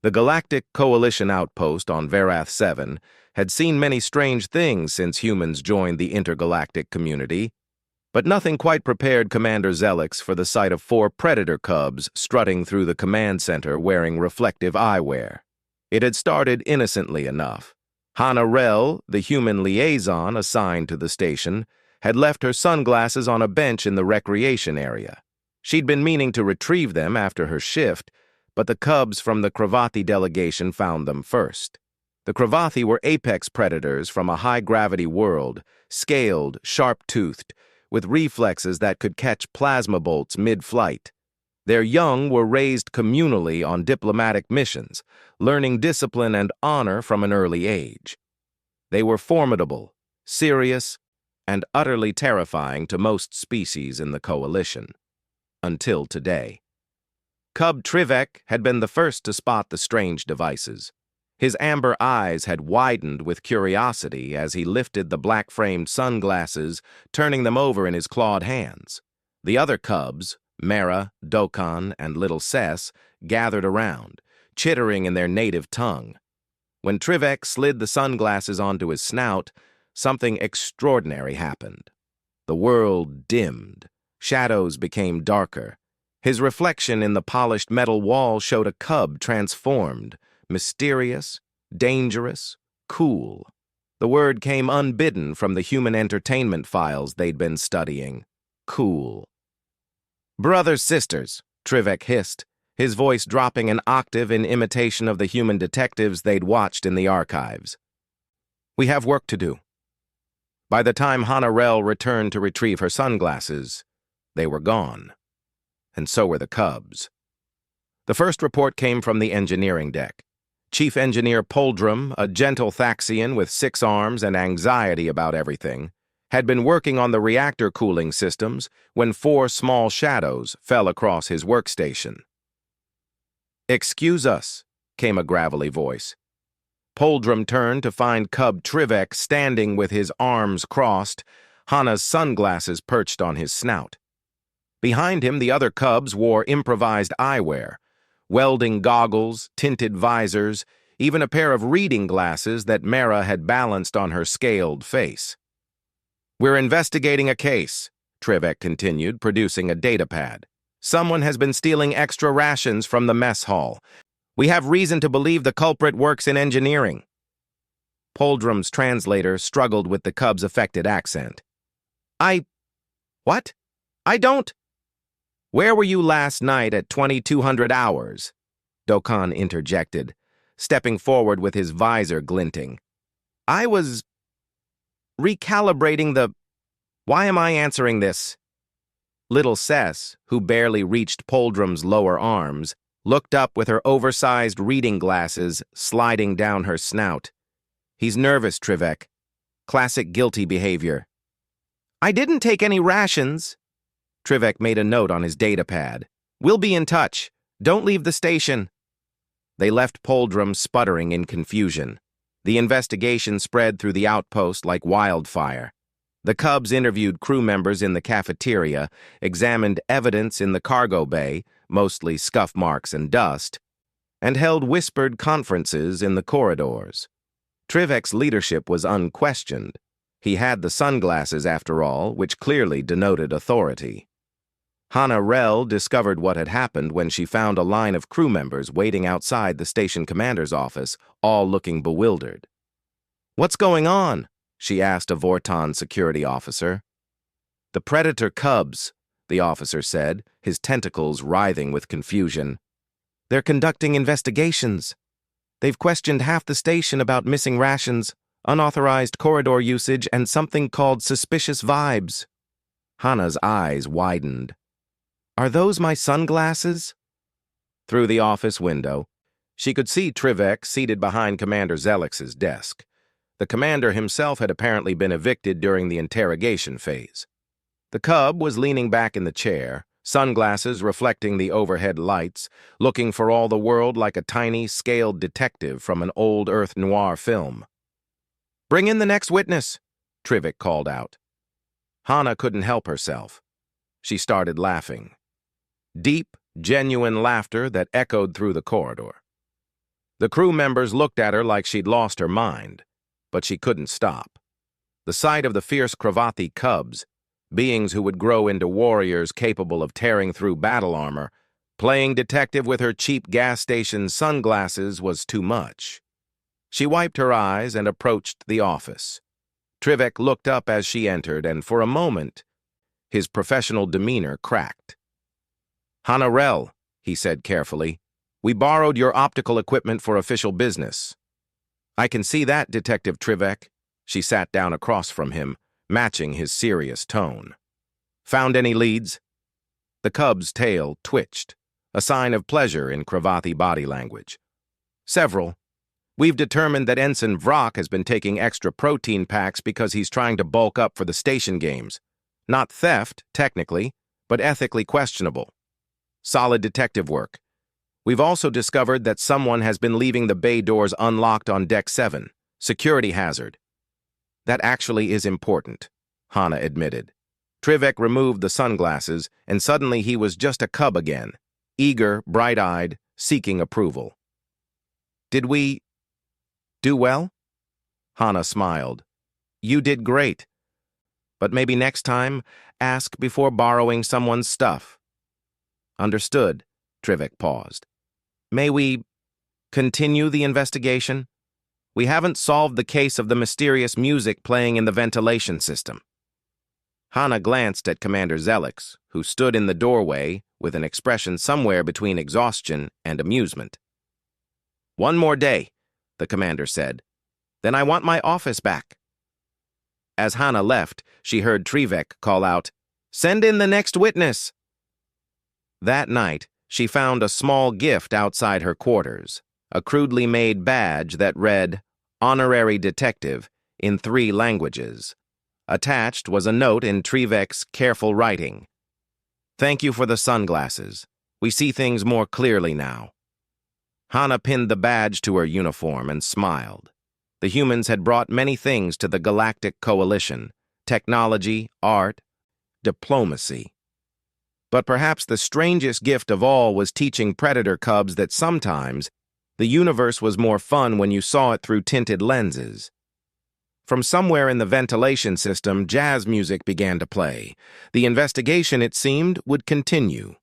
The Galactic Coalition outpost on Verath 7 had seen many strange things since humans joined the intergalactic community, but nothing quite prepared Commander Zelix for the sight of 4 predator cubs strutting through the command center wearing reflective eyewear. It had started innocently enough. Hannah Rell, the human liaison assigned to the station, had left her sunglasses on a bench in the recreation area. She'd been meaning to retrieve them after her shift, but the cubs from the Cravathi delegation found them first. The Cravathi were apex predators from a high-gravity world, scaled, sharp-toothed, with reflexes that could catch plasma bolts mid-flight. Their young were raised communally on diplomatic missions, learning discipline and honor from an early age. They were formidable, serious, and utterly terrifying to most species in the Coalition. Until today. Cub Trivek had been the first to spot the strange devices. His amber eyes had widened with curiosity as he lifted the black-framed sunglasses, turning them over in his clawed hands. The other cubs, Mara, Dokkan, and little Sess, gathered around, chittering in their native tongue. When Trivek slid the sunglasses onto his snout, something extraordinary happened. The world dimmed. Shadows became darker. His reflection in the polished metal wall showed a cub transformed, mysterious, dangerous, cool. The word came unbidden from the human entertainment files they'd been studying. Cool. "Brothers, sisters," Trivek hissed, his voice dropping an octave in imitation of the human detectives they'd watched in the archives. "We have work to do." By the time Hannah Rell returned to retrieve her sunglasses, they were gone. And so were the cubs. The first report came from the engineering deck. Chief Engineer Poldrum, a gentle Thaxian with 6 arms and anxiety about everything, had been working on the reactor cooling systems when 4 small shadows fell across his workstation. "Excuse us," came a gravelly voice. Poldrum turned to find Cub Trivek standing with his arms crossed, Hannah's sunglasses perched on his snout. Behind him, the other cubs wore improvised eyewear, welding goggles, tinted visors, even a pair of reading glasses that Mara had balanced on her scaled face. "We're investigating a case," Trivek continued, producing a datapad. "Someone has been stealing extra rations from the mess hall. We have reason to believe the culprit works in engineering." Poldrum's translator struggled with the cub's affected accent. What? I don't... "Where were you last night at 2200 hours?" Dokkan interjected, stepping forward with his visor glinting. "I was... recalibrating the... Why am I answering this?" Little Sess, who barely reached Poldrum's lower arms, looked up with her oversized reading glasses sliding down her snout. "He's nervous, Trivek. Classic guilty behavior." "I didn't take any rations." Trivek made a note on his datapad. "We'll be in touch. Don't leave the station." They left Poldrum sputtering in confusion. The investigation spread through the outpost like wildfire. The cubs interviewed crew members in the cafeteria, examined evidence in the cargo bay, mostly scuff marks and dust, and held whispered conferences in the corridors. Trivek's leadership was unquestioned. He had the sunglasses, after all, which clearly denoted authority. Hannah Rell discovered what had happened when she found a line of crew members waiting outside the station commander's office, all looking bewildered. "What's going on?" she asked a Vorton security officer. "The predator cubs," the officer said, his tentacles writhing with confusion. "They're conducting investigations. They've questioned half the station about missing rations, unauthorized corridor usage, and something called suspicious vibes." Hannah's eyes widened. "Are those my sunglasses?" Through the office window, she could see Trivek seated behind Commander Zelix's desk. The commander himself had apparently been evicted during the interrogation phase. The cub was leaning back in the chair, sunglasses reflecting the overhead lights, looking for all the world like a tiny, scaled detective from an old Earth noir film. "Bring in the next witness," Trivek called out. Hannah couldn't help herself. She started laughing. Deep, genuine laughter that echoed through the corridor. The crew members looked at her like she'd lost her mind, but she couldn't stop. The sight of the fierce Cravathi cubs, beings who would grow into warriors capable of tearing through battle armor, playing detective with her cheap gas station sunglasses was too much. She wiped her eyes and approached the office. Trivek looked up as she entered, and for a moment, his professional demeanor cracked. "Hanarel," he said carefully, "we borrowed your optical equipment for official business." "I can see that, Detective Trivek." She sat down across from him, matching his serious tone. "Found any leads?" The cub's tail twitched, a sign of pleasure in Cravathi body language. "Several. We've determined that Ensign Vrock has been taking extra protein packs because he's trying to bulk up for the station games. Not theft, technically, but ethically questionable. Solid detective work. We've also discovered that someone has been leaving the bay doors unlocked on Deck 7. Security hazard." "That actually is important," Hana admitted. Trivek removed the sunglasses, and suddenly he was just a cub again, eager, bright-eyed, seeking approval. "Did we do well?" Hana smiled. "You did great. But maybe next time, ask before borrowing someone's stuff." "Understood," Trivek paused. "May we continue the investigation? We haven't solved the case of the mysterious music playing in the ventilation system." Hana glanced at Commander Zelix, who stood in the doorway with an expression somewhere between exhaustion and amusement. "One more day," the commander said. "Then I want my office back." As Hana left, she heard Trivek call out, "Send in the next witness." That night, she found a small gift outside her quarters, a crudely made badge that read, "Honorary Detective," in 3 languages. Attached was a note in Trivek's careful writing. "Thank you for the sunglasses. We see things more clearly now." Hana pinned the badge to her uniform and smiled. The humans had brought many things to the Galactic Coalition: technology, art, diplomacy. But perhaps the strangest gift of all was teaching predator cubs that sometimes the universe was more fun when you saw it through tinted lenses. From somewhere in the ventilation system, jazz music began to play. The investigation, it seemed, would continue.